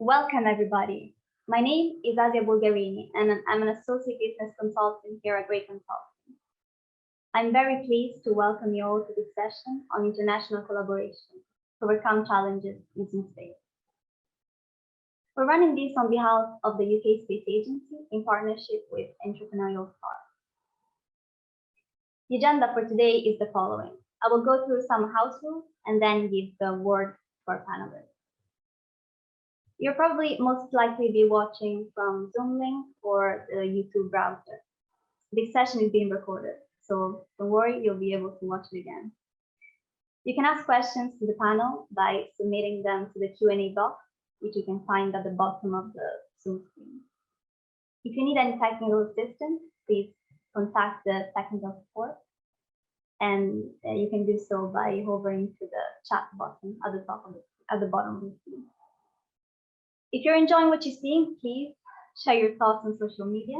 Welcome, everybody. My name is Asia Bulgarini, and I'm an associate business consultant here at Ray Consulting. I'm very pleased to welcome you all to this session on international collaboration to overcome challenges using space. We're running this on behalf of the UK Space Agency in partnership with Entrepreneurial Spark. The agenda for today is the following. I will go through some house rules and then give the word to our panelists. You'll probably most likely be watching from Zoom link or the YouTube browser. This session is being recorded, so don't worry, you'll be able to watch it again. You can ask questions to the panel by submitting them to the Q&A box, which you can find at the bottom of the Zoom screen. If you need any technical assistance, please contact the technical support, and you can do so by hovering to the chat button at the bottom of the screen. If you're enjoying what you're seeing, please share your thoughts on social media.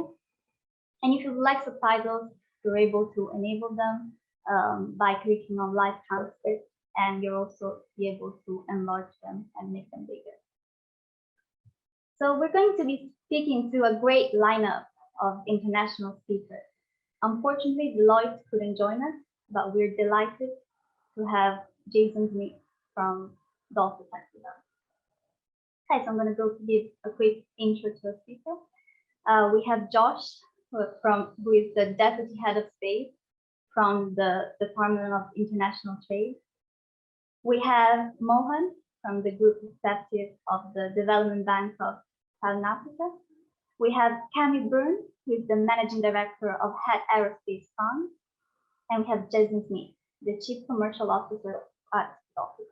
And if you would like subtitles, you're able to enable them by clicking on live transcript, and you'll also be able to enlarge them and make them bigger. So we're going to be speaking to a great lineup of international speakers. Unfortunately, Deloitte couldn't join us, but we're delighted to have Jason Smith from Delta Tech with us. Okay, so I'm going to go to give a quick intro to the speaker. We have Josh, who is the Deputy Head of Space from the Department of International Trade. We have Mohan from the Group Executive of the Development Bank of Southern Africa. We have Cami Byrne, who is the Managing Director of Het Aerospace France. And we have Jason Smith, the Chief Commercial Officer at Delta.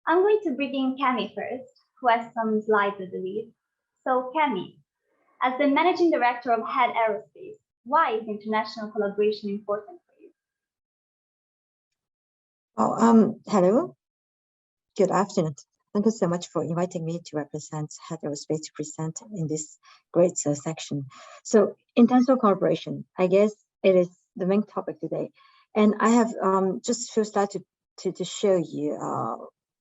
I'm going to bring in Cami first, who has some slides at the lead. So Cami, as the Managing Director of Het Aerospace, why is international collaboration important for you? Hello, good afternoon. Thank you so much for inviting me to represent Het Aerospace to present in this great section. So international collaboration, I guess it is the main topic today. And I have just a few slides to show you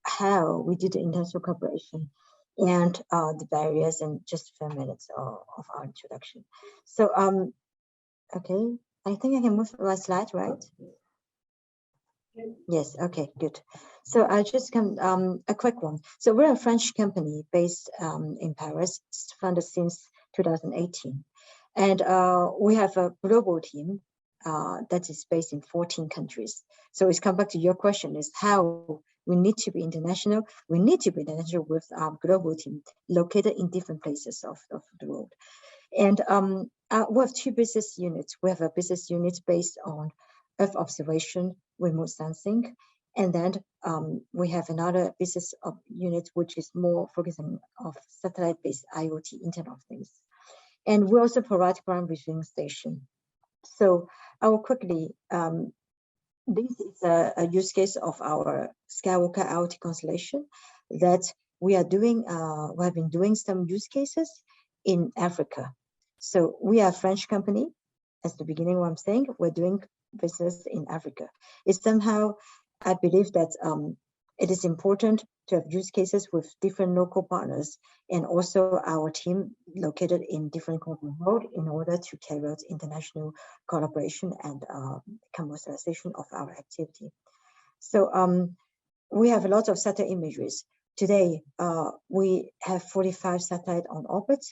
how we do the international cooperation and the barriers in just a few minutes of our introduction. So, okay, I think I can move to my slide, right? Yes, okay, good. So I just come, a quick one. So we're a French company based in Paris, founded since 2018. And we have a global team that is based in 14 countries. So it's come back to your question is how we need to be international. We need to be international with our global team located in different places of the world. And we have two business units. We have a business unit based on Earth observation, remote sensing, and then we have another business unit which is more focusing on satellite-based IoT, Internet of Things. And we also provide ground refueling station. So I will quickly, this is a use case of our Skywalker IoT constellation that we are doing, we have been doing some use cases in Africa. So we are a French company. At the beginning, what I'm saying, we're doing business in Africa. It's somehow, I believe that it is important to have use cases with different local partners and also our team located in different corners of the world in order to carry out international collaboration and commercialization of our activity. So we have a lot of satellite imageries. Today, we have 45 satellites on orbit,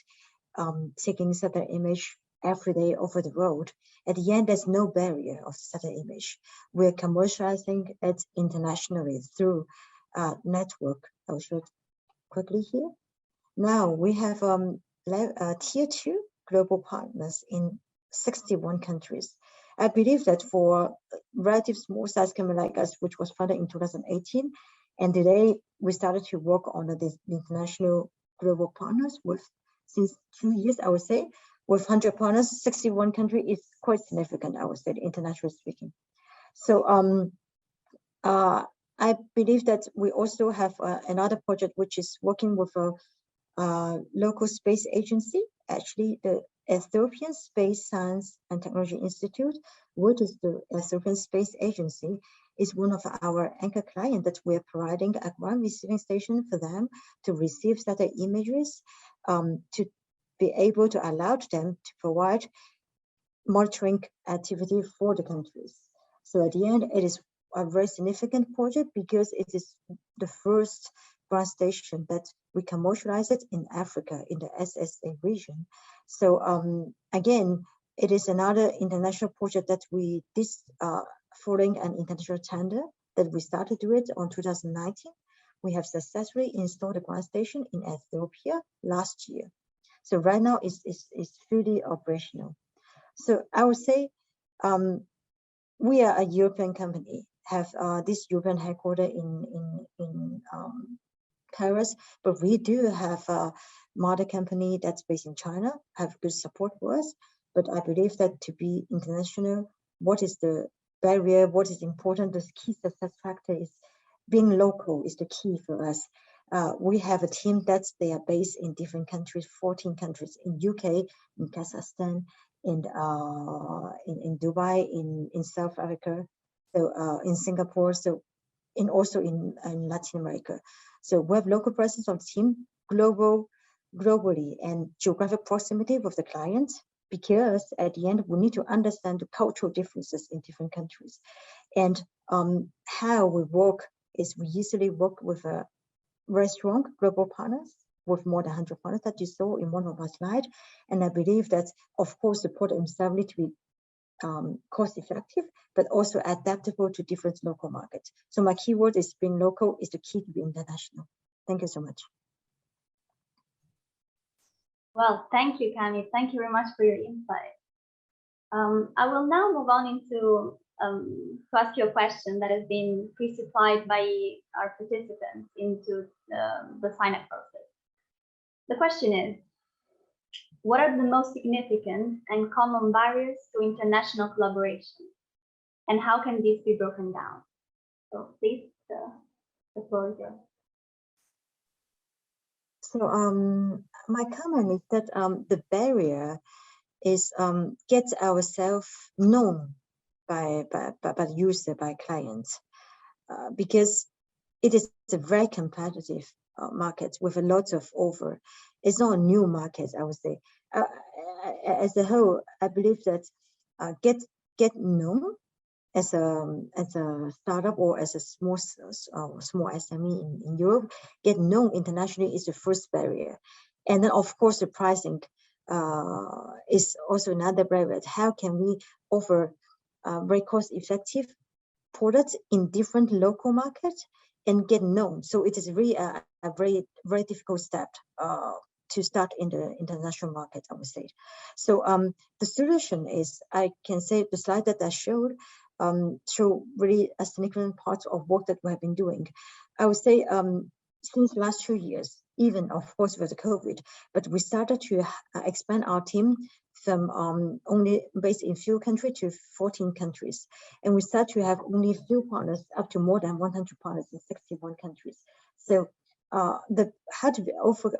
taking satellite image every day over the world. At the end, there's no barrier of satellite image. We're commercializing it internationally through network. I'll show it quickly here. Now we have tier 2 global partners in 61 countries. I believe that for relative small size company like us, which was founded in 2018, and today we started to work on the international global partners with since 2 years, I would say, with 100 partners, 61 countries is quite significant, I would say, internationally speaking. So I believe that we also have another project which is working with a local space agency, actually the Ethiopian Space Science and Technology Institute, which is the Ethiopian Space Agency. is one of our anchor clients that we're providing a ground receiving station for them to receive satellite images, to be able to allow them to provide monitoring activity for the countries. So at the end, it is a very significant project because it is the first ground station that we commercialize it in Africa, in the SSA region. So again, it is another international project that we did following an international tender that we started to it on 2019. We have successfully installed a ground station in Ethiopia last year. So right now it's fully operational. So I would say we are a European company, have this European headquarters in Paris, but we do have a mother company that's based in China, have good support for us. But I believe that to be international, what is the barrier, what is important, the key success factor is being local is the key for us. We have a team they are based in different countries, 14 countries, in UK, in Kazakhstan, in Dubai, in South Africa, so in Singapore, so also in Latin America. So we have local presence of the team, globally, and geographic proximity with the clients, because at the end we need to understand the cultural differences in different countries. And how we work is we usually work with a very strong global partners, with more than 100 partners that you saw in one of our slides. And I believe that, of course, the product himself need to be cost effective, but also adaptable to different local markets. So my keyword is being local is the key to be international. Thank you so much. Well, thank you, Cami. Thank you very much for your insight. I will now move on into to ask you a question that has been pre-supplied by our participants into the sign-up process. The question is, what are the most significant and common barriers to international collaboration? And how can these be broken down? So please, the floor is yours. So my comment is that the barrier is get ourselves known by the user, by clients, because it is a very competitive market with a lot of offer. It's not a new market, I would say. As a whole, I believe that get known as a startup or as a small SME in Europe, get known internationally is the first barrier. And then of course the pricing is also another barrier. How can we offer very cost-effective products in different local markets and get known? So it is really a very difficult step to start in the international market, I would say. So the solution is, I can say the slide that I showed show really a significant part of work that we have been doing. I would say since last 2 years, even of course with the COVID, but we started to expand our team from only based in few countries to 14 countries. And we start to have only few partners up to more than 100 partners in 61 countries. So how to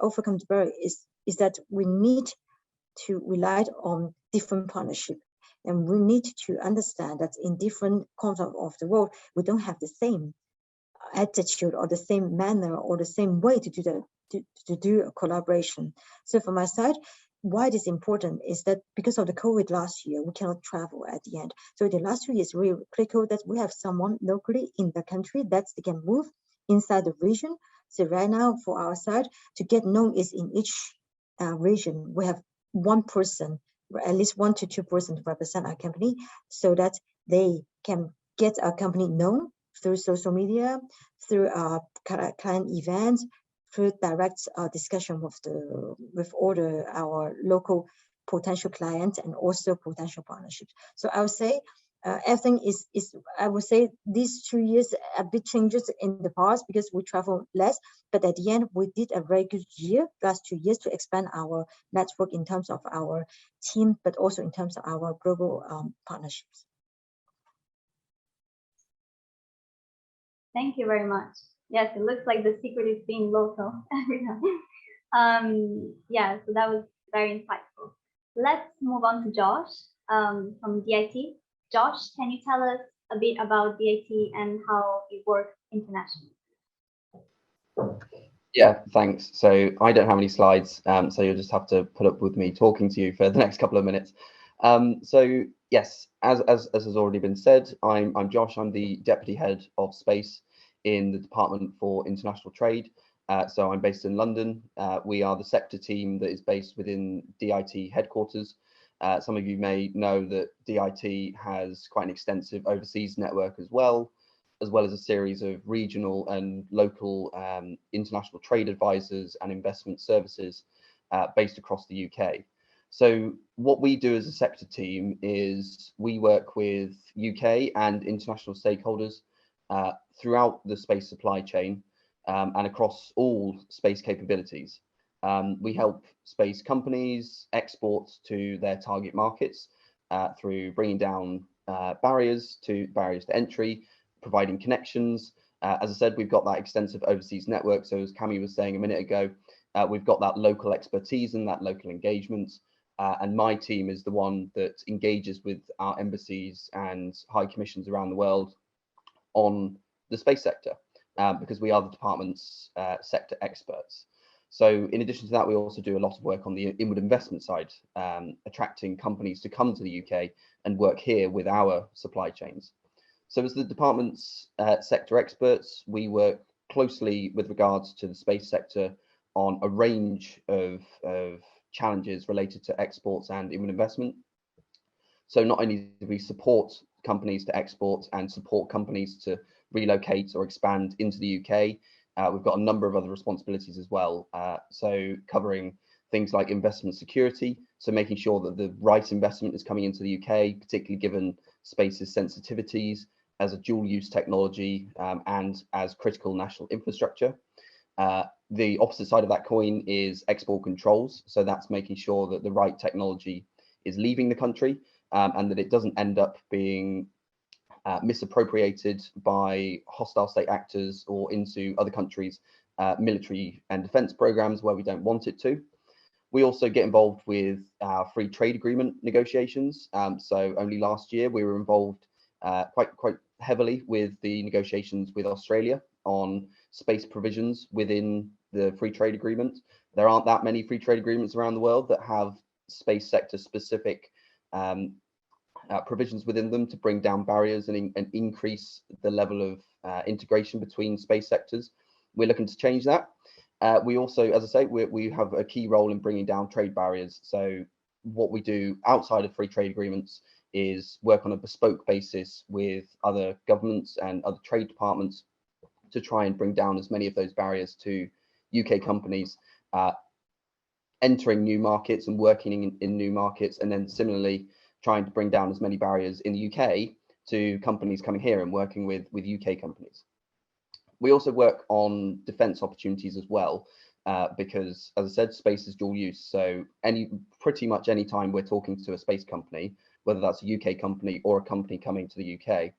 overcome the barrier is that we need to rely on different partnerships. And we need to understand that in different corners of the world, we don't have the same attitude or the same manner or the same way to do a collaboration. So from my side, why it is important is that because of the COVID last year, we cannot travel at the end. So the last 2 years, really critical that we have someone locally in the country that they can move inside the region. So right now for our side, to get known is in each region, we have one person, at least 1 to 2 persons to represent our company, so that they can get our company known through social media, through client events, through direct discussion with all our local potential clients and also potential partnerships. So I would say everything is I would say these 2 years a bit changes in the past because we travel less, but at the end we did a very good year last 2 years to expand our network in terms of our team, but also in terms of our global partnerships. Thank you very much. Yes, it looks like the secret is being local every time. Yeah, so that was very insightful. Let's move on to Josh from DIT. Josh, can you tell us a bit about DIT and how it works internationally. Yeah, thanks. So I don't have any slides, so you'll just have to put up with me talking to you for the next couple of minutes. So yes, as has already been said, I'm Josh. I'm the Deputy Head of Space in the Department for International Trade. So I'm based in London. We are the sector team that is based within DIT headquarters. Some of you may know that DIT has quite an extensive overseas network as well as a series of regional and local international trade advisors and investment services based across the UK. So what we do as a sector team is we work with UK and international stakeholders throughout the space supply chain and across all space capabilities. We help space companies export to their target markets through bringing down barriers to entry, providing connections. As I said, we've got that extensive overseas network. So as Cami was saying a minute ago, we've got that local expertise and that local engagement. And my team is the one that engages with our embassies and high commissions around the world on the space sector, because we are the department's sector experts. So in addition to that, we also do a lot of work on the inward investment side, attracting companies to come to the UK and work here with our supply chains. So as the department's sector experts, we work closely with regards to the space sector on a range of challenges related to exports and inward investment. So not only do we support companies to export and support companies to relocate or expand into the UK, we've got a number of other responsibilities as well. So covering things like investment security, so making sure that the right investment is coming into the UK, particularly given space's sensitivities as a dual use technology and as critical national infrastructure. The opposite side of that coin is export controls. So that's making sure that the right technology is leaving the country and that it doesn't end up being misappropriated by hostile state actors or into other countries' military and defense programs where we don't want it to. We also get involved with our free trade agreement negotiations. So only last year we were involved quite heavily with the negotiations with Australia on space provisions within the free trade agreement. There aren't that many free trade agreements around the world that have space sector specific provisions within them to bring down barriers and increase the level of integration between space sectors. We're looking to change that. We also, as I say, we have a key role in bringing down trade barriers. So what we do outside of free trade agreements is work on a bespoke basis with other governments and other trade departments to try and bring down as many of those barriers to UK companies entering new markets and working in new markets, and then similarly trying to bring down as many barriers in the UK to companies coming here and working with UK companies. We also work on defence opportunities as well, because, as I said, space is dual use. So pretty much any time we're talking to a space company, whether that's a UK company or a company coming to the UK,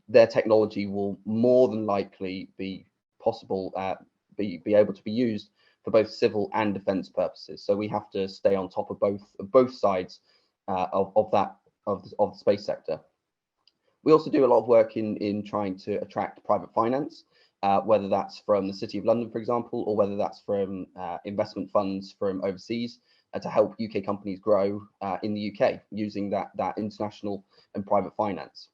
their technology will more than likely be possible, be able to be used for both civil and defence purposes. So we have to stay on top of both sides of the space sector. We also do a lot of work in trying to attract private finance, whether that's from the City of London, for example, or whether that's from investment funds from overseas to help UK companies grow in the UK using that international and private finance.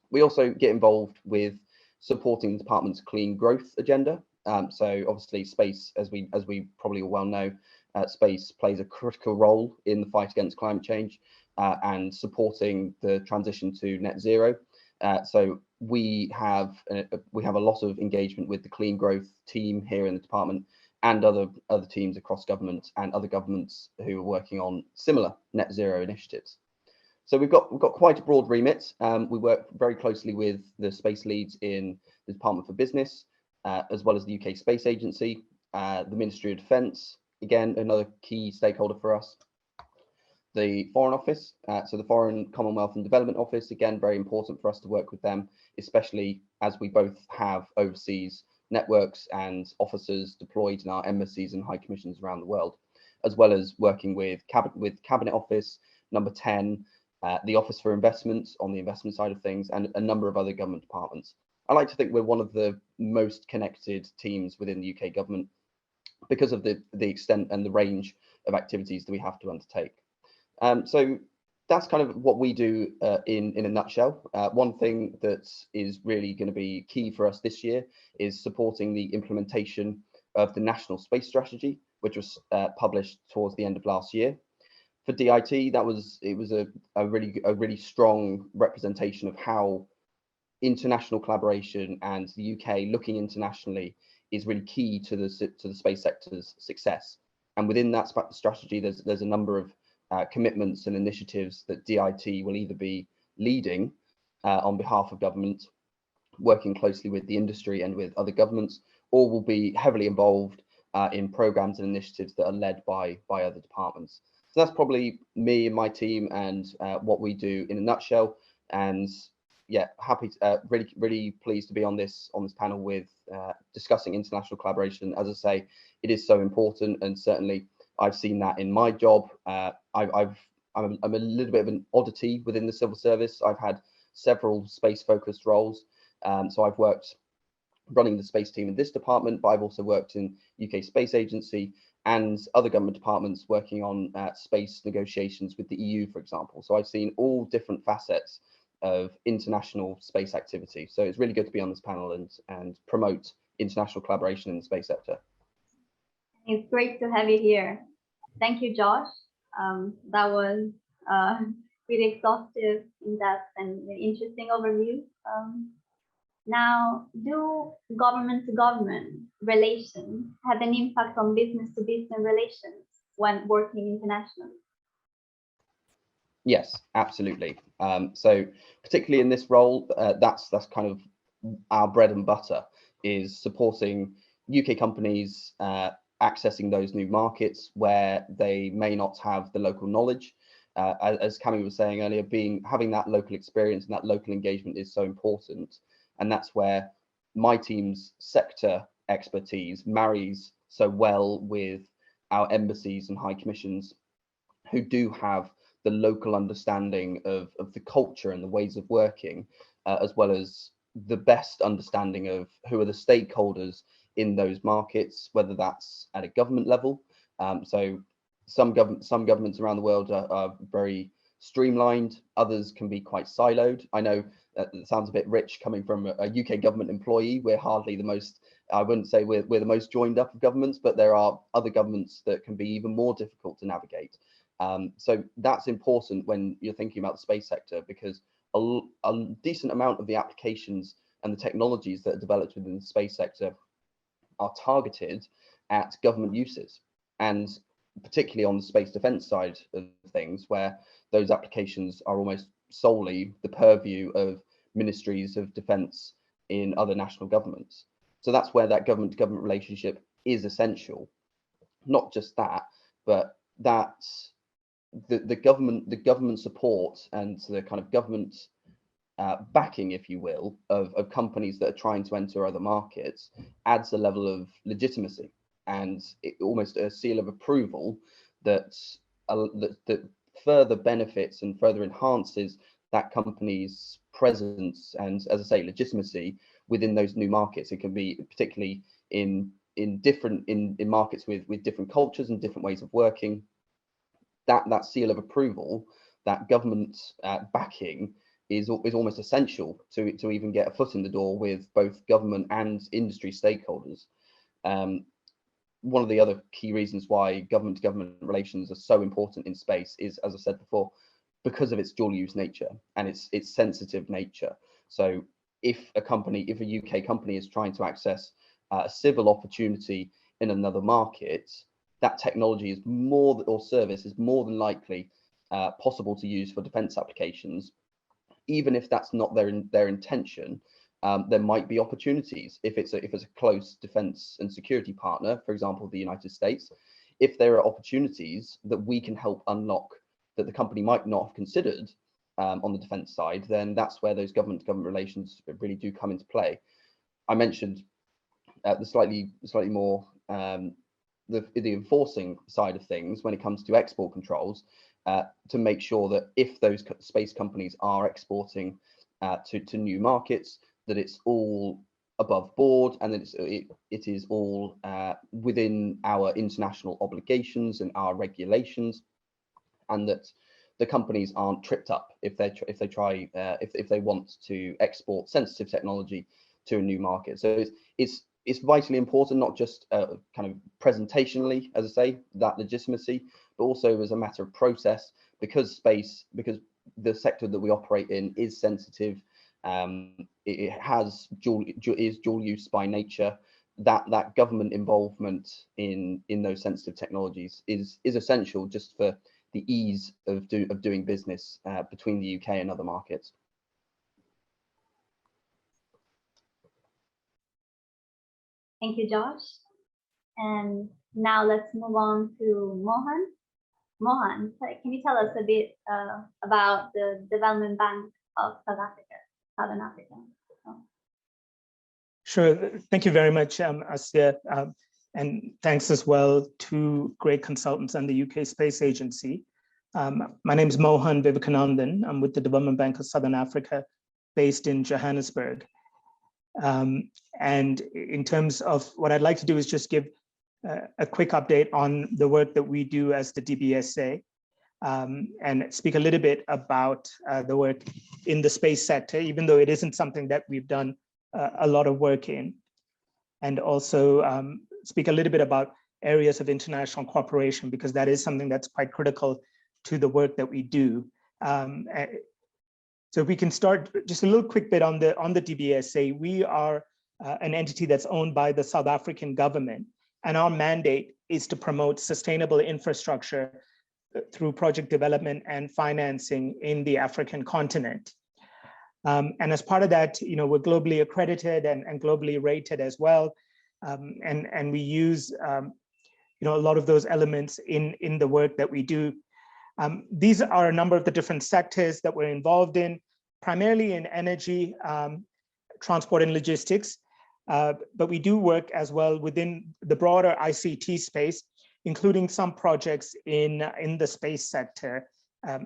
We also get involved with supporting the department's clean growth agenda. So obviously space, as we probably all well know, space plays a critical role in the fight against climate change and supporting the transition to net zero. So we have a lot of engagement with the clean growth team here in the department and other teams across government and other governments who are working on similar net zero initiatives. So we've got quite a broad remit. We work very closely with the space leads in the Department for Business, as well as the UK Space Agency, the Ministry of Defence, again, another key stakeholder for us. The Foreign Office, so the Foreign, Commonwealth and Development Office, again, very important for us to work with them, especially as we both have overseas networks and officers deployed in our embassies and high commissions around the world, as well as working with Cabinet Office, Number 10, the Office for Investments on the investment side of things, and a number of other government departments. I like to think we're one of the most connected teams within the UK government because of the extent and the range of activities that we have to undertake. So that's kind of what we do in a nutshell. One thing that is really going to be key for us this year is supporting the implementation of the National Space Strategy, which was published towards the end of last year. For DIT, it was a really strong representation of how international collaboration and the UK looking internationally is really key to the space sector's success. And within that strategy, there's a number of commitments and initiatives that DIT will either be leading on behalf of government, working closely with the industry and with other governments, or will be heavily involved in programs and initiatives that are led by other departments. So that's probably me and my team and what we do in a nutshell. And yeah, happy to, really pleased to be on this panel with discussing international collaboration. As I say, it is so important, and certainly I've seen that in my job. I'm a little bit of an oddity within the civil service. I've had several space-focused roles. So I've worked running the space team in this department, but I've also worked in UK Space Agency and other government departments working on space negotiations with the EU, for example. So I've seen all different facets of international space activity. So it's really good to be on this panel and promote international collaboration in the space sector. It's great to have you here. Thank you, Josh. That was really exhaustive, in-depth, and an interesting overview. Now, do government-to-government relations have an impact on business-to-business relations when working internationally? Yes, absolutely. So particularly in this role, that's kind of our bread and butter, is supporting UK companies accessing those new markets where they may not have the local knowledge. As Cami was saying earlier, having that local experience and that local engagement is so important. And that's where my team's sector expertise marries so well with our embassies and high commissions, who do have the local understanding of the culture and the ways of working, as well as the best understanding of who are the stakeholders in those markets, whether that's at a government level. So some governments around the world are very streamlined, others can be quite siloed. I know it sounds a bit rich coming from a UK government employee. We're hardly the most, I wouldn't say we're the most joined up of governments, but there are other governments that can be even more difficult to navigate. So that's important when you're thinking about the space sector, because a decent amount of the applications and the technologies that are developed within the space sector are targeted at government uses, and particularly on the space defense side of things, where those applications are almost solely the purview of ministries of defense in other national governments. So that's where that government-to-government relationship is essential. Not just that, but that's the government support and the kind of government backing, if you will, of companies that are trying to enter other markets adds a level of legitimacy and almost a seal of approval that further benefits and further enhances that company's presence and, as I say, legitimacy within those new markets. It can be particularly in markets with different cultures and different ways of working. That seal of approval, that government backing, is almost essential to even get a foot in the door with both government and industry stakeholders. One of the other key reasons why government-to-government relations are so important in space is, as I said before, because of its dual-use nature and its sensitive nature. So if a UK company is trying to access a civil opportunity in another market, that technology is service is more than likely possible to use for defense applications. Even if that's not their intention, there might be opportunities if it's a close defense and security partner, for example, the United States. If there are opportunities that we can help unlock that the company might not have considered on the defense side, then that's where those government-to-government relations really do come into play. I mentioned the slightly more the enforcing side of things when it comes to export controls. to make sure that if those space companies are exporting to new markets, that it's all above board and that it is all within our international obligations and our regulations, and that the companies aren't tripped up if they want to export sensitive technology to a new market. So it's vitally important, not just kind of presentationally, as I say, that legitimacy, but also as a matter of process, because the sector that we operate in is sensitive. It is dual use by nature. That government involvement in those sensitive technologies is essential just for the ease of doing business between the UK and other markets. Thank you, Josh. And now let's move on to Mohan. Mohan, can you tell us a bit about the Development Bank of Southern Africa? Sure. Thank you very much, Asya. And thanks as well to great consultants and the UK Space Agency. My name is Mohan Vivekanandan. I'm with the Development Bank of Southern Africa, based in Johannesburg. And in terms of what I'd like to do is just give a quick update on the work that we do as the DBSA, and speak a little bit about the work in the space sector, even though it isn't something that we've done a lot of work in, and also speak a little bit about areas of international cooperation, because that is something that's quite critical to the work that we do. So if we can start just a little quick bit on the DBSA. We are an entity that's owned by the South African government, and our mandate is to promote sustainable infrastructure through project development and financing in the African continent. And as part of that, we're globally accredited and globally rated as well, and we use a lot of those elements in the work that we do. These are a number of the different sectors that we're involved in, primarily in energy, transport and logistics, but we do work as well within the broader ICT space, including some projects in the space sector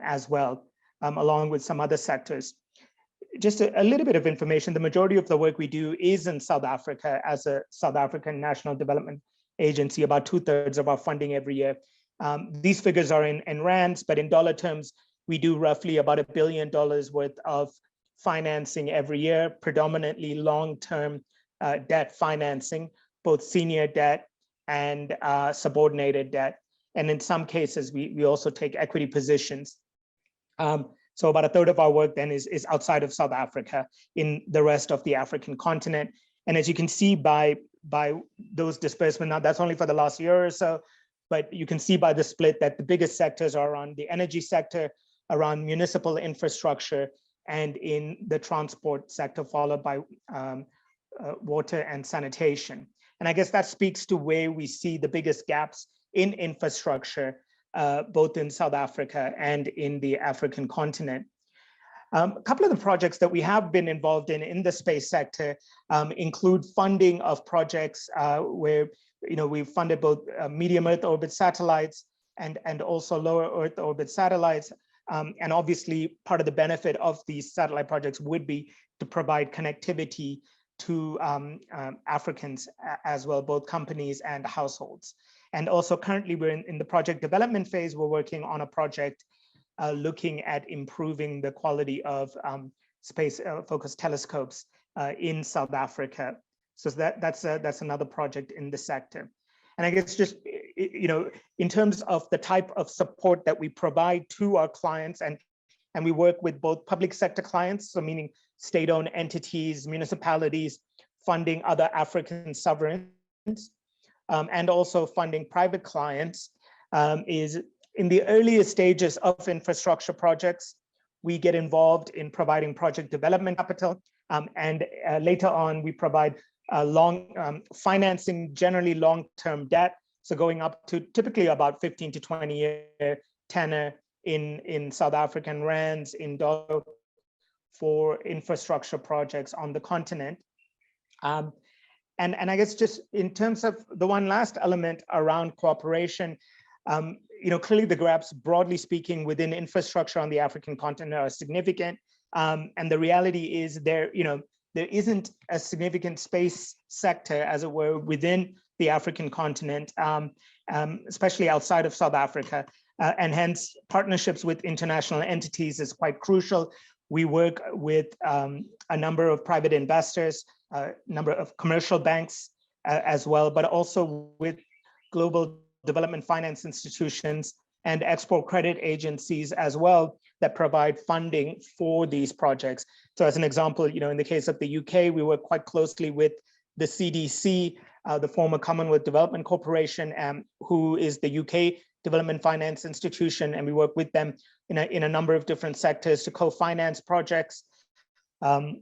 as well, along with some other sectors. Just a little bit of information, the majority of the work we do is in South Africa as a South African National Development Agency, about 2/3 of our funding every year. These figures are in rands, but in dollar terms, we do roughly about $1 billion worth of financing every year, predominantly long-term debt financing, both senior debt and subordinated debt. And in some cases, we also take equity positions. So about 1/3 of our work then is outside of South Africa in the rest of the African continent. And as you can see by those disbursements, now that's only for the last year or so, but you can see by the split that the biggest sectors are around the energy sector, around municipal infrastructure, and in the transport sector, followed by water and sanitation. And I guess that speaks to where we see the biggest gaps in infrastructure, both in South Africa and in the African continent. A couple of the projects that we have been involved in the space sector include funding of projects where we've funded both medium Earth orbit satellites and also lower Earth orbit satellites. And obviously, part of the benefit of these satellite projects would be to provide connectivity to Africans as well, both companies and households. And also currently we're in the project development phase. We're working on a project looking at improving the quality of space focused telescopes in South Africa. So that's another project in the sector. And I guess just, in terms of the type of support that we provide to our clients, and we work with both public sector clients, so meaning state-owned entities, municipalities, funding other African sovereigns, and also funding private clients, is in the earliest stages of infrastructure projects. We get involved in providing project development capital, and later on we provide long financing, generally long-term debt, so going up to typically about 15 to 20 year tenor in South African rands, in dollar, for infrastructure projects on the continent. And I guess just in terms of the one last element around cooperation, clearly the gaps, broadly speaking, within infrastructure on the African continent are significant. And the reality is there isn't a significant space sector, as it were, within the African continent, especially outside of South Africa. And hence, partnerships with international entities is quite crucial. We work with a number of private investors, a number of commercial banks as well, but also with global development finance institutions and export credit agencies as well that provide funding for these projects. So as an example, in the case of the UK, we work quite closely with the CDC, the former Commonwealth Development Corporation, who is the UK development finance institution, and we work with them in a number of different sectors to co-finance projects. And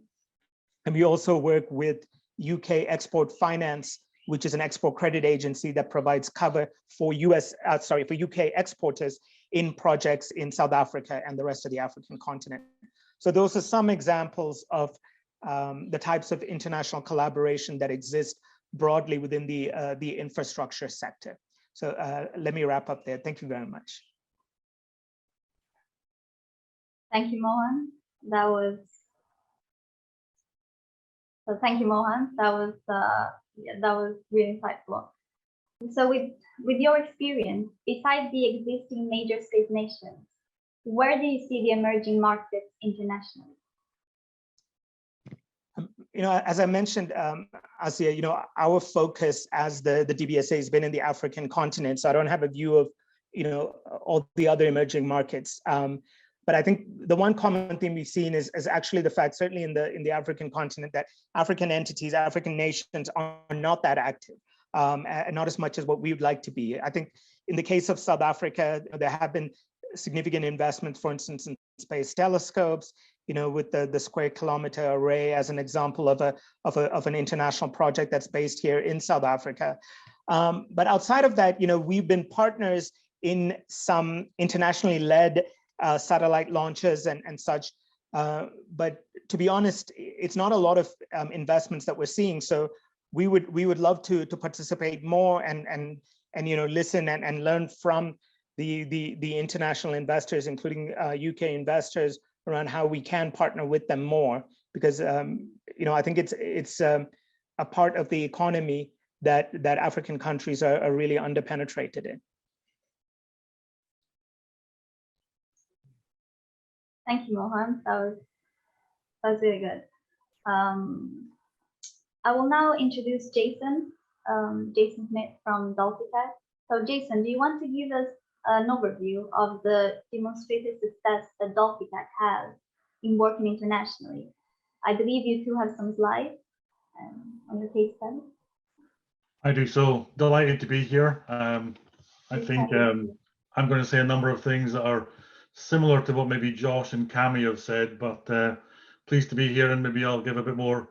we also work with UK Export Finance, which is an export credit agency that provides cover for UK exporters in projects in South Africa and the rest of the African continent. So those are some examples of the types of international collaboration that exist broadly within the infrastructure sector. So let me wrap up there. Thank you very much. Thank you, Mohan. Thank you, Mohan. That was really insightful. So with your experience, besides the existing major space nations, where do you see the emerging markets internationally? As I mentioned, Asya, our focus as the DBSA has been in the African continent, so I don't have a view of, all the other emerging markets. But I think the one common theme we've seen is actually the fact, certainly in the African continent, that African entities, African nations are not that active, and not as much as what we would like to be. I think in the case of South Africa, there have been significant investments, for instance, in space telescopes, with the Square Kilometre Array as an example of an international project that's based here in South Africa. But outside of that, we've been partners in some internationally led satellite launches and such. But to be honest, it's not a lot of investments that we're seeing. So we would love to participate more and listen and learn from the international investors, including UK investors, around how we can partner with them more, because I think it's a part of the economy that African countries are really underpenetrated in. Thank you, Mohan. That was really good. I will now introduce Jason Smith from Dolphytech. So Jason, do you want to give us an overview of the demonstrated success that Dolphytech has in working internationally? I believe you two have some slides on your case study. I do, so delighted to be here. I think I'm going to say a number of things that are similar to what maybe Josh and Cami have said, but pleased to be here, and maybe I'll give a bit more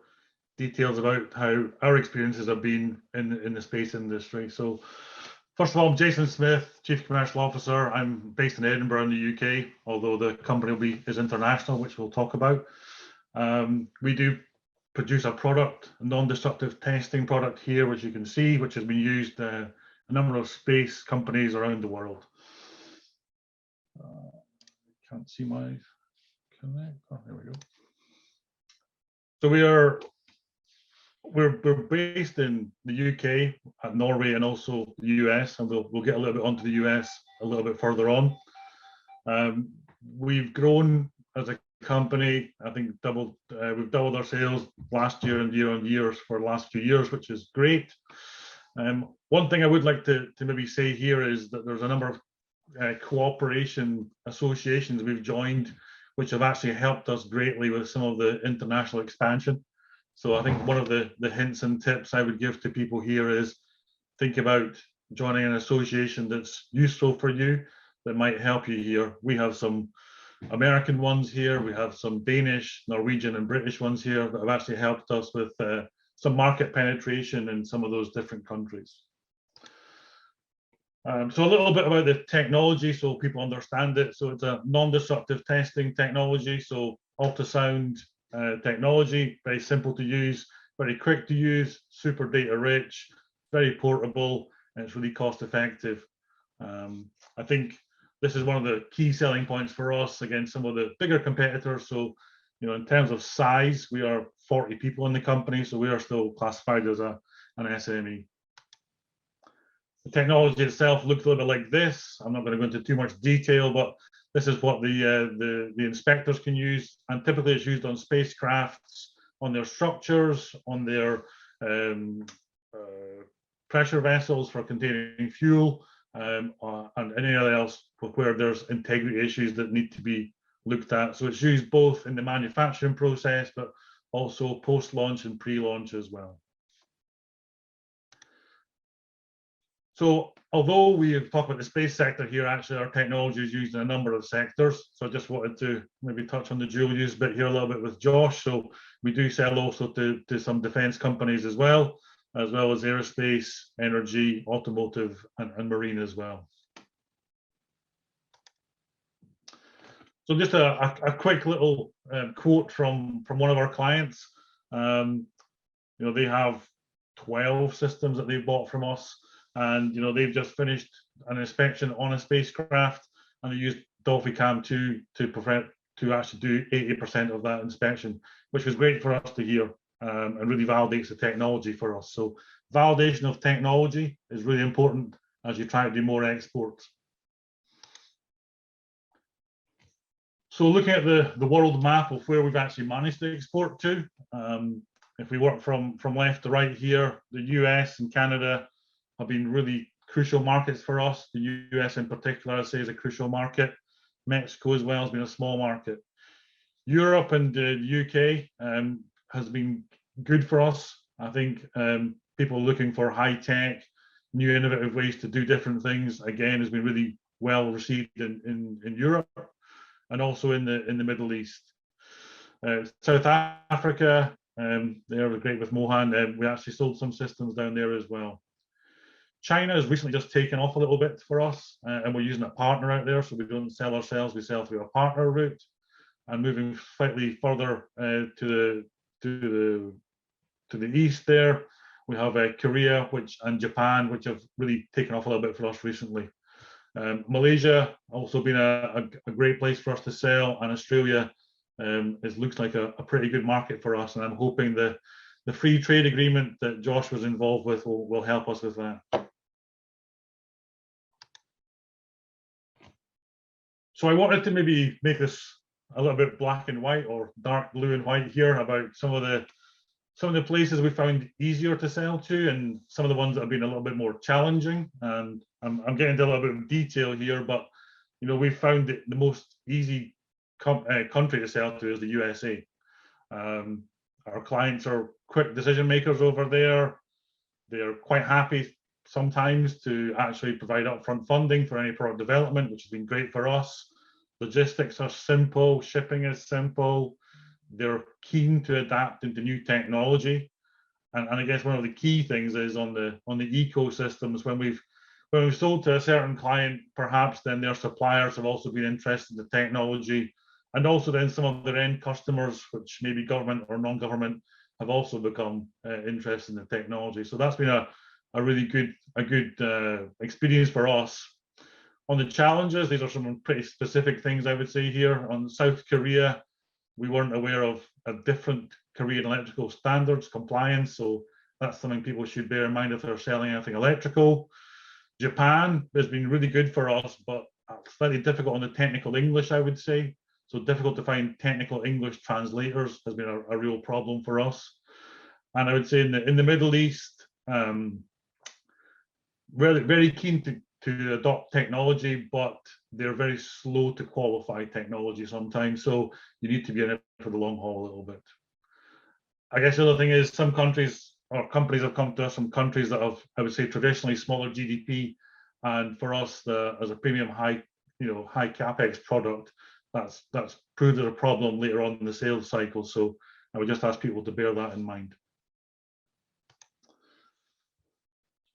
details about how our experiences have been in the space industry. So first of all, I'm Jason Smith, Chief Commercial Officer. I'm based in Edinburgh in the UK, although the company is international, which we'll talk about. We do produce a product, a non-destructive testing product here, which you can see, which has been used a number of space companies around the world. Can't see my connect. Oh, there we go. So we're based in the UK, Norway, and also the US, and we'll get a little bit onto the US a little bit further on. We've grown as a company. I think we've doubled our sales last year and year on year for the last few years, which is great. One thing I would like to maybe say here is that there's a number of cooperation associations we've joined, which have actually helped us greatly with some of the international expansion. So I think one of the hints and tips I would give to people here is think about joining an association that's useful for you, that might help you here. We have some American ones here, we have some Danish, Norwegian, and British ones here that have actually helped us with some market penetration in some of those different countries. So a little bit about the technology so people understand it. So it's a non-destructive testing technology, so ultrasound technology, very simple to use, very quick to use, super data rich, very portable, and it's really cost effective. I think this is one of the key selling points for us against some of the bigger competitors. So, you know, in terms of size, we are 40 people in the company, so we are still classified as an SME. The technology itself looks a little bit like this. I'm not going to go into too much detail, but this is what the inspectors can use, and typically it's used on spacecrafts, on their structures, on their pressure vessels for containing fuel, and anything else where there's integrity issues that need to be looked at. So it's used both in the manufacturing process, but also post-launch and pre-launch as well. So although we talk about the space sector here, actually our technology is used in a number of sectors. So I just wanted to maybe touch on the dual use bit here a little bit with Josh. So we do sell also to some defense companies as well as aerospace, energy, automotive, and marine as well. So just a quick little quote from one of our clients. You know, they have 12 systems that they've bought from us, and you know, they've just finished an inspection on a spacecraft, and they used Dolphycam 2 to actually do 80% of that inspection, which was great for us to hear, and really validates the technology for us. So validation of technology is really important as you try to do more exports. So looking at the world map of where we've actually managed to export to, if we work from left to right here, the US and Canada have been really crucial markets for us. The US in particular, I'd say, is a crucial market. Mexico as well has been a small market. Europe and the UK has been good for us. I think people looking for high tech, new innovative ways to do different things, again, has been really well received in Europe, and also in the Middle East. South Africa, they are great with Mohan. We actually sold some systems down there as well. China has recently just taken off a little bit for us, and we're using a partner out there, so we don't sell ourselves, we sell through a partner route. And moving slightly further to the east there, we have Korea and Japan, which have really taken off a little bit for us recently. Malaysia also been a great place for us to sell, and Australia looks like a pretty good market for us, and I'm hoping the free trade agreement that Josh was involved with will help us with that. So I wanted to maybe make this a little bit black and white, or dark blue and white here, about some of the places we found easier to sell to, and some of the ones that have been a little bit more challenging. And I'm getting into a little bit of detail here, but you know, we found that the most easy country to sell to is the USA. Our clients are quick decision makers over there. They are quite happy sometimes to actually provide upfront funding for any product development, which has been great for us. Logistics are simple, shipping is simple. They're keen to adapt into new technology, and I guess one of the key things is on the ecosystems. When we've sold to a certain client, perhaps then their suppliers have also been interested in the technology, and also then some of their end customers, which may be government or non-government, have also become interested in the technology. So that's been a really good experience for us. On the challenges, these are some pretty specific things I would say here. On South Korea, we weren't aware of a different Korean electrical standards compliance, so that's something people should bear in mind if they're selling anything electrical. Japan has been really good for us, but slightly difficult on the technical English, I would say. So difficult to find technical English translators has been a real problem for us. And I would say in the Middle East, really very keen to adopt technology, but they're very slow to qualify technology sometimes. So you need to be in it for the long haul a little bit. I guess the other thing is some countries or companies have come to us from countries that have, I would say, traditionally smaller GDP, and for us, as a premium high capex product, that's proved as a problem later on in the sales cycle. So I would just ask people to bear that in mind.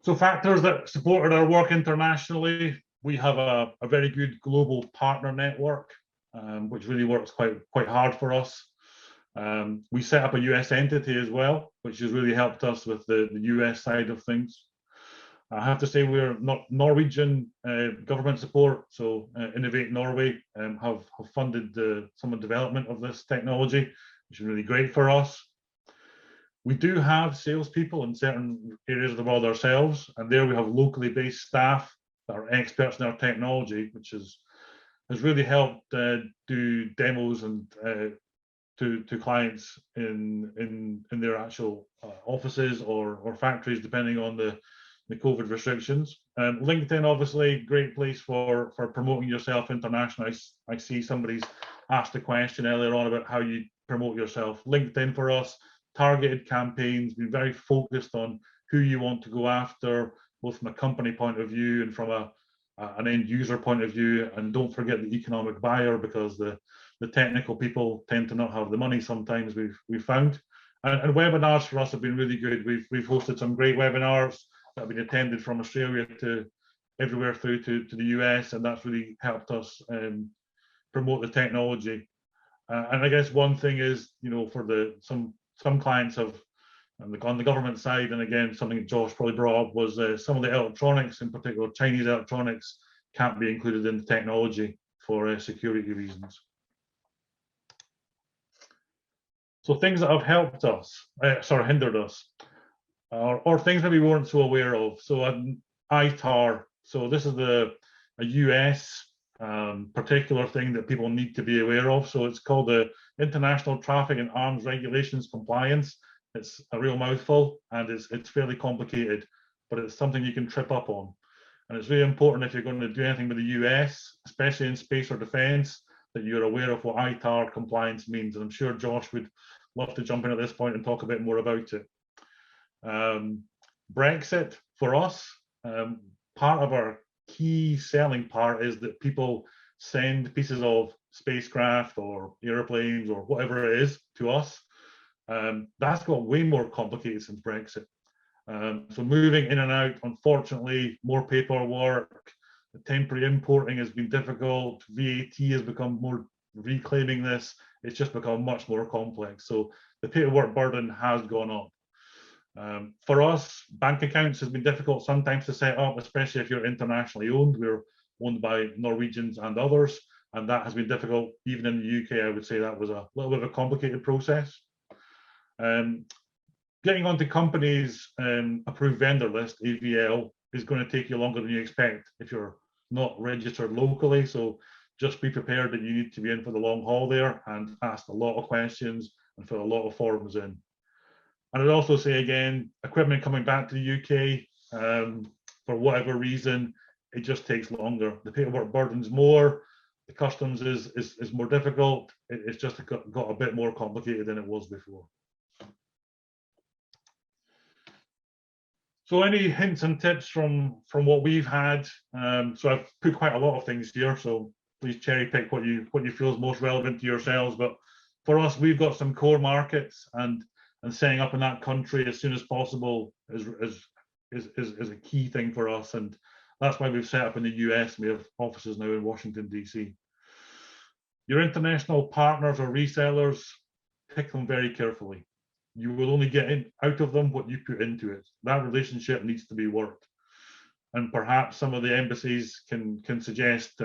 So factors that supported our work internationally, we have a very good global partner network, which really works quite hard for us. We set up a US entity as well, which has really helped us with the US side of things. I have to say we're not Norwegian government support, so Innovate Norway have funded some of the development of this technology, which is really great for us. We do have salespeople in certain areas of the world ourselves, and there we have locally based staff that are experts in our technology, which has really helped do demos and to clients in their actual offices or factories, depending on the COVID restrictions. LinkedIn, obviously, great place for promoting yourself internationally. I see somebody's asked a question earlier on about how you promote yourself. LinkedIn for us, targeted campaigns, been very focused on who you want to go after, both from a company point of view and from an end user point of view. And don't forget the economic buyer, because the technical people tend to not have the money sometimes, we've found. And webinars for us have been really good. We've hosted some great webinars that have been attended from Australia to everywhere through to the US, and that's really helped us promote the technology. And I guess one thing is, you know, for some clients have on the government side, and again, something that Josh probably brought up was some of the electronics, in particular Chinese electronics, can't be included in the technology for security reasons. So things that have helped us, hindered us, or things maybe we weren't so aware of. So ITAR, so this is a US particular thing that people need to be aware of. So it's called the International Traffic in Arms Regulations Compliance. It's a real mouthful, and it's fairly complicated, but it's something you can trip up on. And it's really important if you're going to do anything with the US, especially in space or defense, that you're aware of what ITAR compliance means. And I'm sure Josh would love to jump in at this point and talk a bit more about it. Brexit for us, part of our key selling part is that people send pieces of spacecraft or airplanes or whatever it is to us. That's got way more complicated since Brexit. So moving in and out, unfortunately, more paperwork, the temporary importing has been difficult, VAT has become more, reclaiming this, it's just become much more complex. So the paperwork burden has gone up. For us, bank accounts has been difficult sometimes to set up, especially if you're internationally owned. We're owned by Norwegians and others, and that has been difficult. Even in the UK, I would say that was a little bit of a complicated process. Getting onto companies' approved vendor list, AVL, is going to take you longer than you expect if you're not registered locally. So just be prepared that you need to be in for the long haul there and ask a lot of questions and fill a lot of forms in. And I'd also say again, equipment coming back to the UK, for whatever reason, it just takes longer. The paperwork burden's more, the customs is more difficult. It's just got a bit more complicated than it was before. So any hints and tips from what we've had? So I've put quite a lot of things here, so please cherry pick what you feel is most relevant to yourselves. But for us, we've got some core markets, and setting up in that country as soon as possible is a key thing for us, and that's why we've set up in the US. We have offices now in Washington, DC. Your international partners or resellers, pick them very carefully. You will only get out of them what you put into it. That relationship needs to be worked. And perhaps some of the embassies can suggest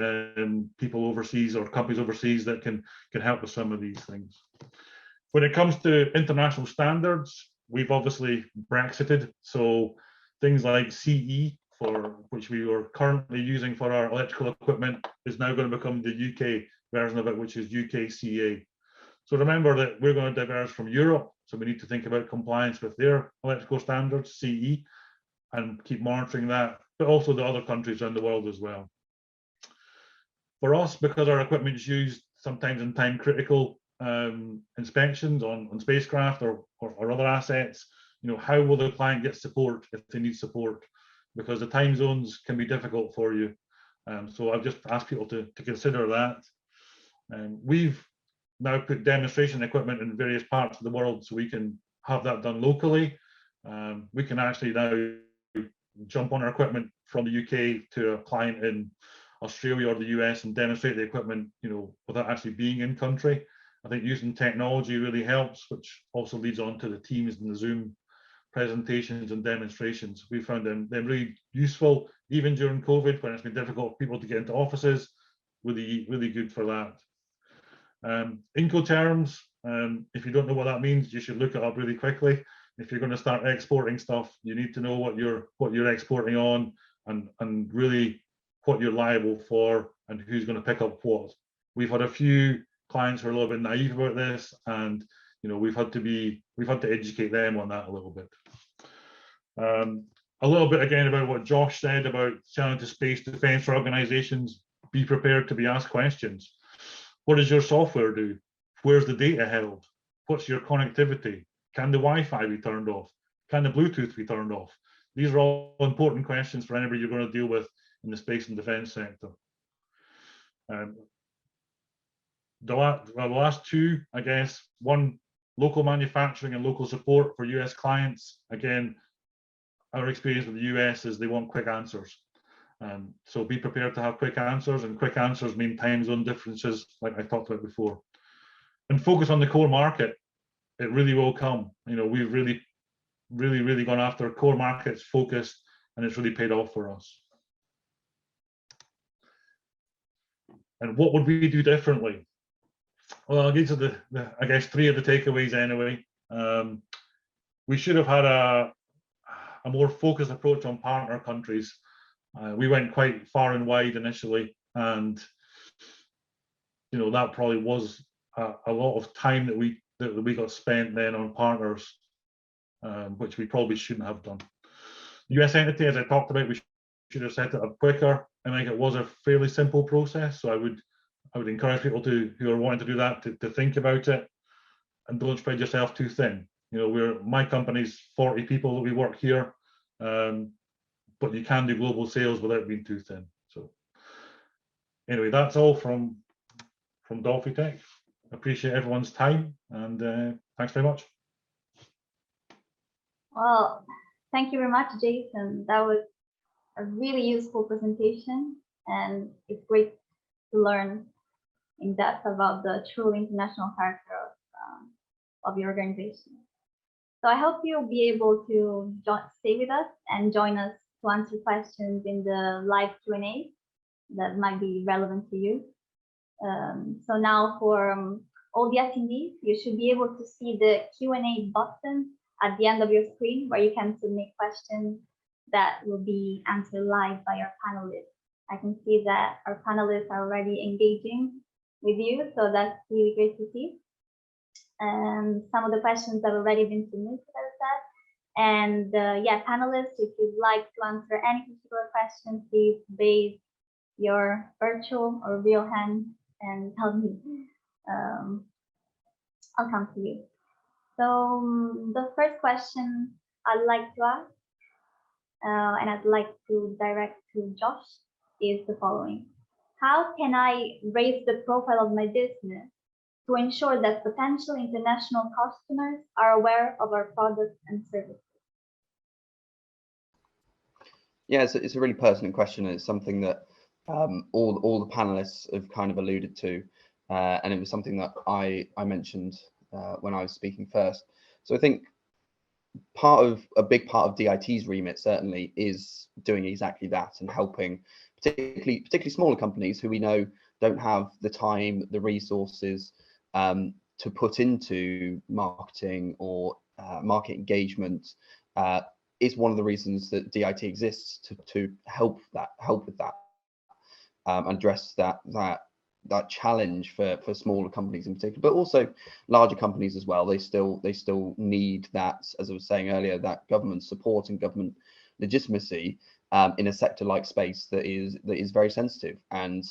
people overseas or companies overseas that can help with some of these things. When it comes to international standards, we've obviously Brexited. So things like CE, for which we are currently using for our electrical equipment, is now going to become the UK version of it, which is UKCA. So remember that we're going to diverge from Europe, so we need to think about compliance with their electrical standards, CE, and keep monitoring that, but also the other countries around the world as well. For us, because our equipment is used sometimes in time critical inspections on spacecraft or other assets, you know, how will the client get support if they need support? Because the time zones can be difficult for you. So I've just asked people to consider that. We've now put demonstration equipment in various parts of the world so we can have that done locally. We can actually now jump on our equipment from the UK to a client in Australia or the US and demonstrate the equipment, you know, without actually being in country. I think using technology really helps, which also leads on to the Teams and the Zoom presentations and demonstrations. We found them really useful, even during COVID when it's been difficult for people to get into offices. Really good for that. Incoterms, if you don't know what that means, you should look it up really quickly. If you're going to start exporting stuff, you need to know what you're exporting on, and really what you're liable for and who's going to pick up what. We've had a few clients who are a little bit naive about this, and we've had to educate them on that a little bit. A little bit again about what Josh said about selling to space defense organizations. Be prepared to be asked questions. What does your software do? Where's the data held? What's your connectivity? Can the Wi-Fi be turned off? Can the Bluetooth be turned off? These are all important questions for anybody you're going to deal with in the space and defense sector. The last two, I guess, one, local manufacturing and local support for US clients. Again, our experience with the US is they want quick answers. So be prepared to have quick answers, and quick answers mean time zone differences, like I talked about before. And focus on the core market. It really will come. We've really gone after core markets, focused, and it's really paid off for us. And what would we do differently? Well, these are I guess, three of the takeaways anyway. We should have had a more focused approach on partner countries. We went quite far and wide initially, and that probably was a lot of time that we got spent then on partners, which we probably shouldn't have done. The US entity, as I talked about, we should have set it up quicker. I think it was a fairly simple process, so I would encourage people who are wanting to do that to think about it, and don't spread yourself too thin. My company's 40 people that we work here, but you can do global sales without being too thin. So anyway, that's all from DolphiTech. Appreciate everyone's time, and thanks very much. Well, thank you very much, Jason. That was a really useful presentation, and it's great to learn in depth about the truly international character of your organization. So I hope you'll be able to stay with us and join us to answer questions in the live Q&A that might be relevant to you. So now for all the attendees, you should be able to see the Q&A button at the end of your screen, where you can submit questions that will be answered live by our panelists. I can see that our panelists are already engaging with you, so that's really great to see. And some of the questions have already been submitted, as that. And yeah, panelists, if you'd like to answer any particular question, please raise your virtual or real hand and tell me. I'll come to you. So the first question I'd like to ask, and I'd like to direct to Josh, is the following. How can I raise the profile of my business to ensure that potential international customers are aware of our products and services? Yeah, it's a really pertinent question, and it's something that all the panelists have kind of alluded to, and it was something that I mentioned when I was speaking first. So I think a big part of DIT's remit certainly is doing exactly that, and helping particularly smaller companies who we know don't have the time, the resources to put into marketing or market engagement. Is one of the reasons that DIT exists, to help with that, and address that challenge for smaller companies in particular, but also larger companies as well. They still need that, as I was saying earlier, that government support and government legitimacy in a sector like space that is very sensitive, and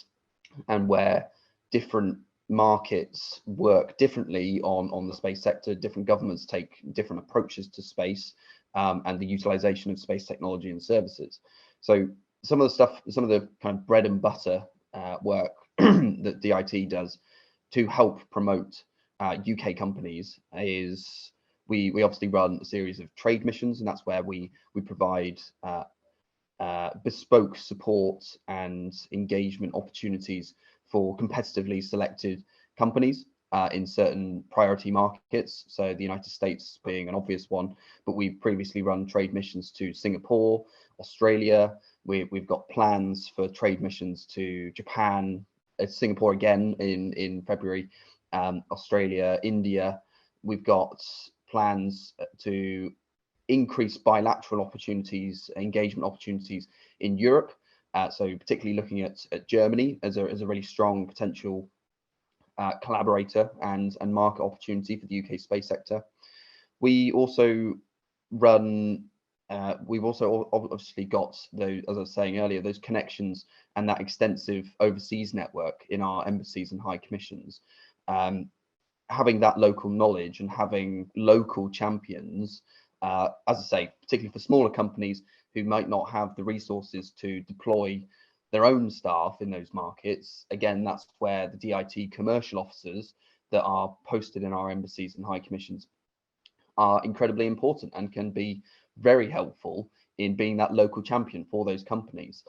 where different markets work differently on the space sector. Different governments take different approaches to space and the utilization of space technology and services. So some of the kind of bread and butter work that DIT does to help promote UK companies is we obviously run a series of trade missions, and that's where we provide bespoke support and engagement opportunities for competitively selected companies. in certain priority markets. So the United States being an obvious one, but we've previously run trade missions to Singapore, Australia. We've got plans for trade missions to Japan, Singapore again in February, Australia, India. We've got plans to increase bilateral opportunities, engagement opportunities in Europe. So particularly looking at Germany as a really strong potential collaborator and market opportunity for the UK space sector. We also run, we've also obviously got those, as I was saying earlier, those connections and that extensive overseas network in our embassies and high commissions. Having that local knowledge and having local champions, as I say, particularly for smaller companies who might not have the resources to deploy their own staff in those markets. Again, that's where the DIT commercial officers that are posted in our embassies and high commissions are incredibly important and can be very helpful in being that local champion for those companies.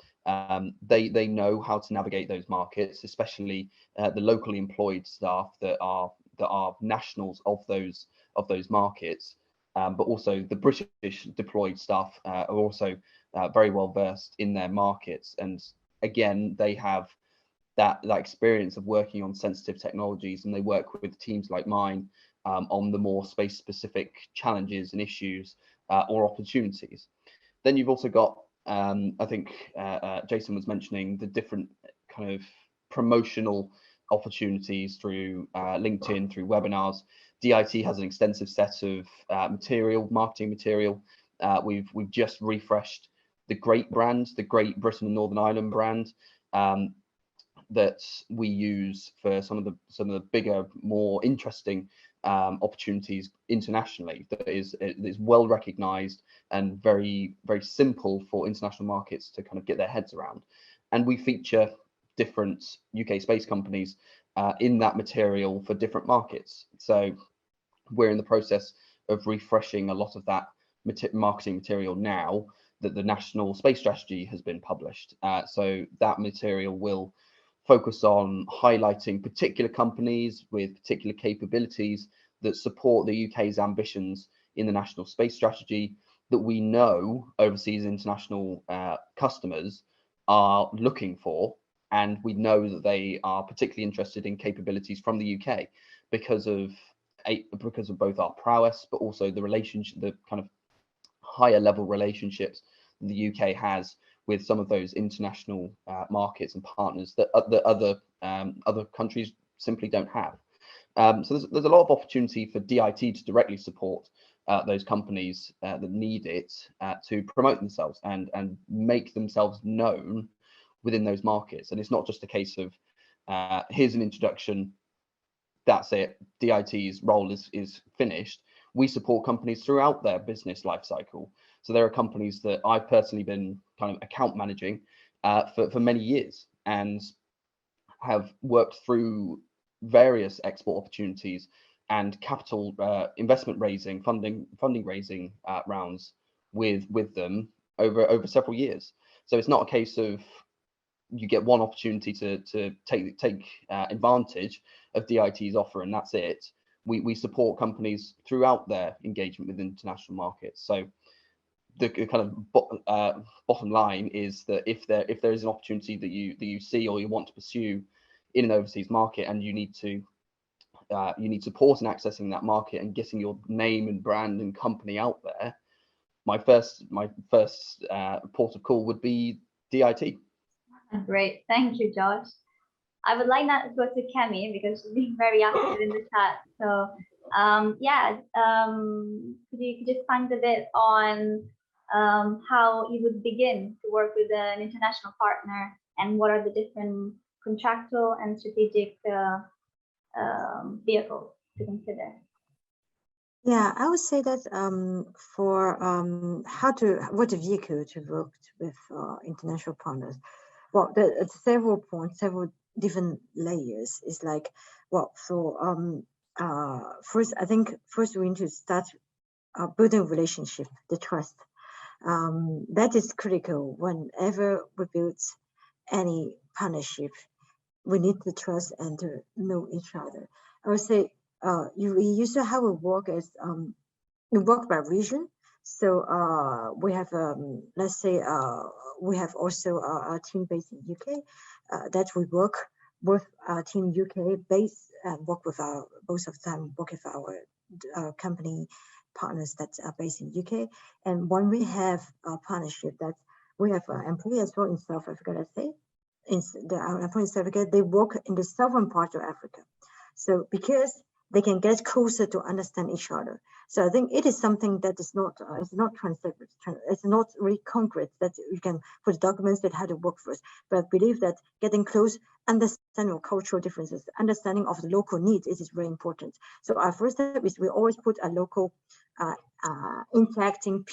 They know how to navigate those markets, especially the locally employed staff that are nationals of those markets. But also the British deployed staff are also very well versed in their markets, and again, they have that experience of working on sensitive technologies, and they work with teams like mine on the more space specific challenges and issues or opportunities. Then you've also got, I think Jason was mentioning the different kind of promotional opportunities through LinkedIn, through webinars. DIT has an extensive set of marketing material. We've just refreshed the GREAT brand, the Great Britain and Northern Ireland brand, that we use for some of the bigger, more interesting opportunities internationally. That is well recognised and very simple for international markets to kind of get their heads around. And we feature different UK space companies in that material for different markets. So we're in the process of refreshing a lot of that marketing material now that the National Space Strategy has been published. So that material will focus on highlighting particular companies with particular capabilities that support the UK's ambitions in the National Space Strategy, that we know overseas international customers are looking for, and we know that they are particularly interested in capabilities from the UK because of both our prowess, but also the relationship, the kind of higher level relationships the UK has with some of those international markets and partners that other countries simply don't have. So there's a lot of opportunity for DIT to directly support those companies that need it to promote themselves and make themselves known within those markets. And it's not just a case of here's an introduction, that's it, DIT's role is finished. We support companies throughout their business life cycle. So there are companies that I've personally been kind of account managing for many years and have worked through various export opportunities and capital investment raising, funding raising rounds with them over several years. So it's not a case of you get one opportunity to take advantage of DIT's offer and that's it. We support companies throughout their engagement with international markets. So the kind of bottom line is that if there is an opportunity that you see or you want to pursue in an overseas market, and you need support in accessing that market and getting your name and brand and company out there, my first port of call would be DIT. Great, thank you, Josh. I would like now to go to Kemi because she's been very active in the chat. So could you expand a bit on how you would begin to work with an international partner, and what are the different contractual and strategic vehicles to consider? Yeah, I would say that for what vehicle to work with international partners. Well, the several points, several different layers is like, well, so first we need to start building a relationship, the trust. That is critical whenever we build any partnership. We need the trust and to know each other. I would say we used to how we work is we work by region. So we have let's say we have also a team based in UK that we work with team UK based and work with our most of the time work with our company partners that are based in UK. And when we have a partnership that we have employees as well in South Africa, let's say, our employees in South Africa, they work in the southern part of Africa. So because they can get closer to understand each other. So I think it is something that is not, it's not it's not really concrete that you can put documents that how to work first. But I believe that getting close, understanding of cultural differences, understanding of the local needs is very important. So our first step is we always put a local interacting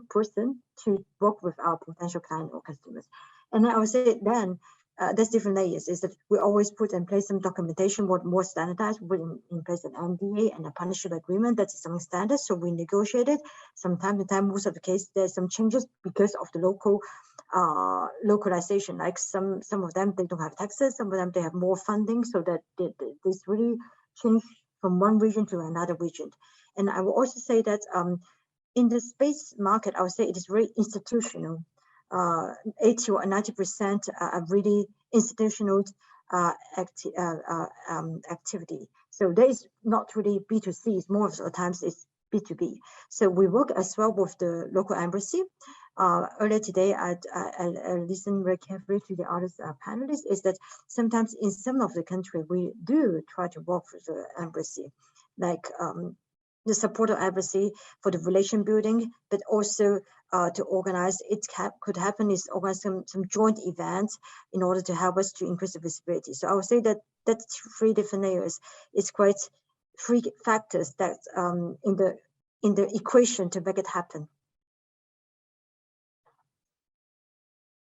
person to work with our potential client or customers. And I would say then there's different layers, is that we always put in place some documentation, what more standardized, we in place an NDA and a partnership agreement that is something standard. So we negotiate it. From time to time, most of the case, there's some changes because of the local localization. Like some of them, they don't have taxes, some of them, they have more funding, so that this really change from one region to another region. And I will also say that in the space market, I would say it is very institutional. 80 or 90% are really institutional activity. So there is not really B2C, it's more of the times it's B2B. So we work as well with the local embassy. Earlier today, I listened very carefully to the other panelists, is that sometimes in some of the country, we do try to work with the embassy, like the support of embassy for the relation building, but also to organize, could happen is organize some joint events in order to help us to increase the visibility. So I would say that that's 3 different layers. It's quite 3 factors that in the equation to make it happen.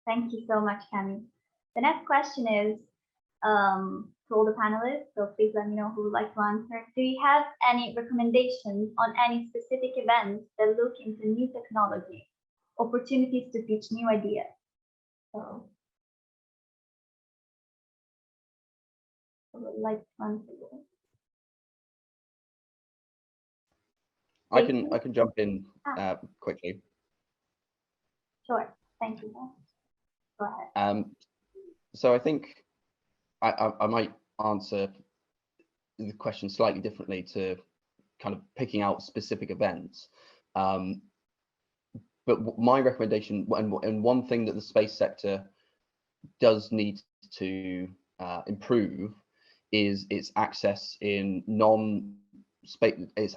Thank you so much, Cami. The next question is to all the panelists, so please let me know who would like to answer. Do you have any recommendations on any specific events that look into new technology, opportunities to pitch new ideas? So I would like to answer this. I can jump in quickly. Sure, thank you. Go ahead. So I think I might answer the question slightly differently to kind of picking out specific events. But my recommendation, and one thing that the space sector does need to improve, is its access in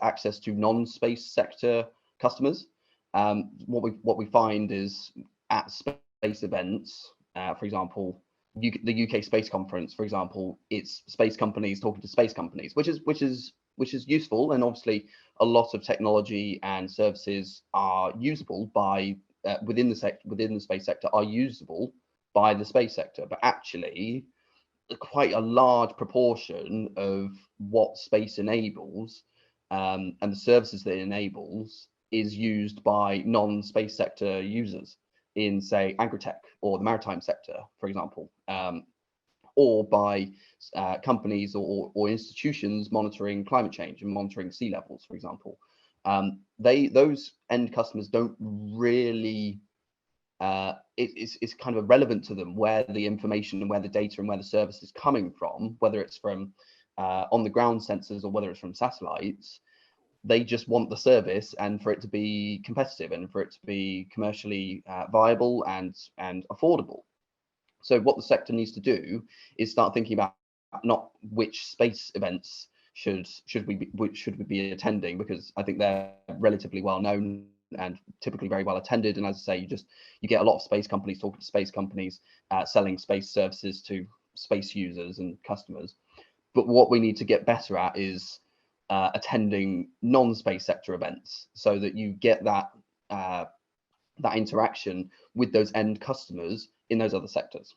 access to non-space sector customers. What we find is at space events, for example, the UK Space Conference, for example, it's space companies talking to space companies, which is useful, and obviously a lot of technology and services are usable by within the space sector are usable by the space sector, but actually quite a large proportion of what space enables and the services that it enables is used by non-space sector users in, say, agritech or the maritime sector, for example, or by companies or institutions monitoring climate change and monitoring sea levels, for example. Those end customers don't really, it's kind of irrelevant to them where the information and where the data and where the service is coming from, whether it's from on the ground sensors or whether it's from satellites. They just want the service and for it to be competitive and for it to be commercially viable and affordable. So what the sector needs to do is start thinking about not which space events should we be attending, because I think they're relatively well known and typically very well attended. And as I say, you get a lot of space companies talking to space companies, selling space services to space users and customers. But what we need to get better at is attending non-space sector events, so that you get that that interaction with those end customers in those other sectors.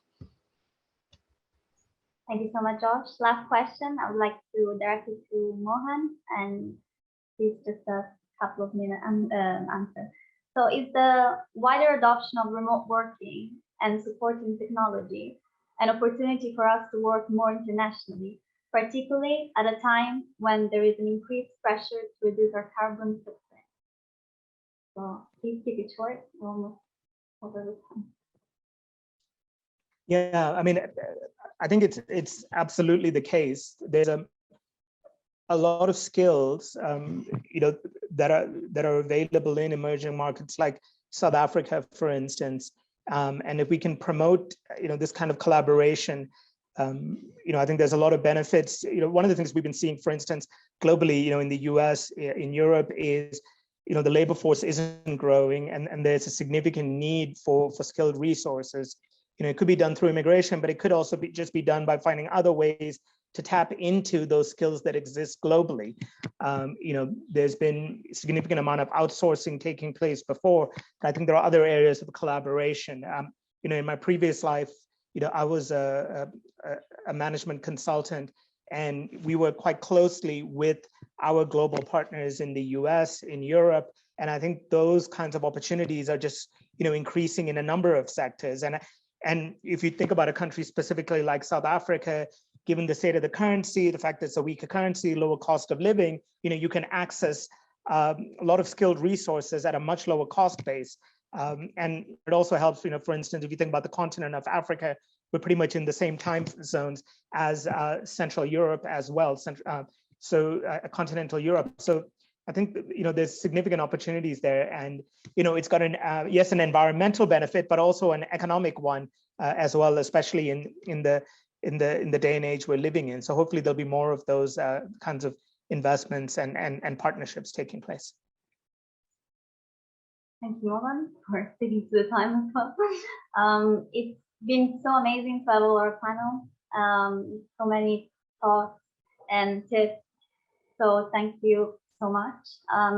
Thank you so much, Josh. Last question, I would like to direct it to Mohan, and please just a couple of minutes answer. So is the wider adoption of remote working and supporting technology an opportunity for us to work more internationally? For particularly at a time when there is an increased pressure to reduce our carbon footprint. So please keep it short, we're almost over the time. Yeah, I mean, I think it's absolutely the case. There's a lot of skills, that are available in emerging markets like South Africa, for instance. And if we can promote, this kind of collaboration, I think there's a lot of benefits. One of the things we've been seeing, for instance, globally, in the US, in Europe, is the labor force isn't growing, and there's a significant need for skilled resources. It could be done through immigration, but it could also just be done by finding other ways to tap into those skills that exist globally. There's been a significant amount of outsourcing taking place before, but I think there are other areas of collaboration. In my previous life, I was a management consultant, and we worked quite closely with our global partners in the US, in Europe, and I think those kinds of opportunities are just, increasing in a number of sectors. And if you think about a country specifically like South Africa, given the state of the currency, the fact that it's a weaker currency, lower cost of living, you can access a lot of skilled resources at a much lower cost base. And it also helps, for instance, if you think about the continent of Africa, we're pretty much in the same time zones as Central Europe as well, continental Europe. So I think, there's significant opportunities there, and, it's got yes, an environmental benefit, but also an economic one as well, especially in the day and age we're living in. So hopefully there'll be more of those kinds of investments and partnerships taking place. Thank you, Mohan, for sticking to the time as well. It's been so amazing to have all our panel, so many thoughts and tips. So thank you so much.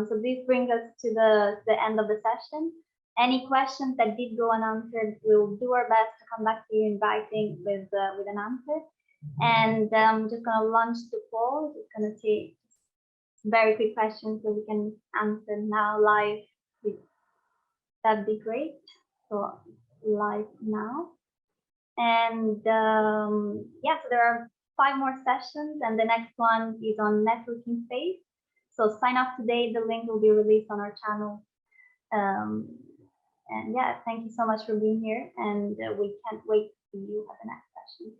So this brings us to the end of the session. Any questions that did go unanswered, we'll do our best to come back to you in writing with an answer. And I'm just going to launch the poll. Just going to take very quick questions so we can answer now live. That'd be great. So live now. And yeah, so there are 5 more sessions, and the next one is on networking space. So sign up today. The link will be released on our channel. And yeah, thank you so much for being here, and we can't wait to see you at the next session.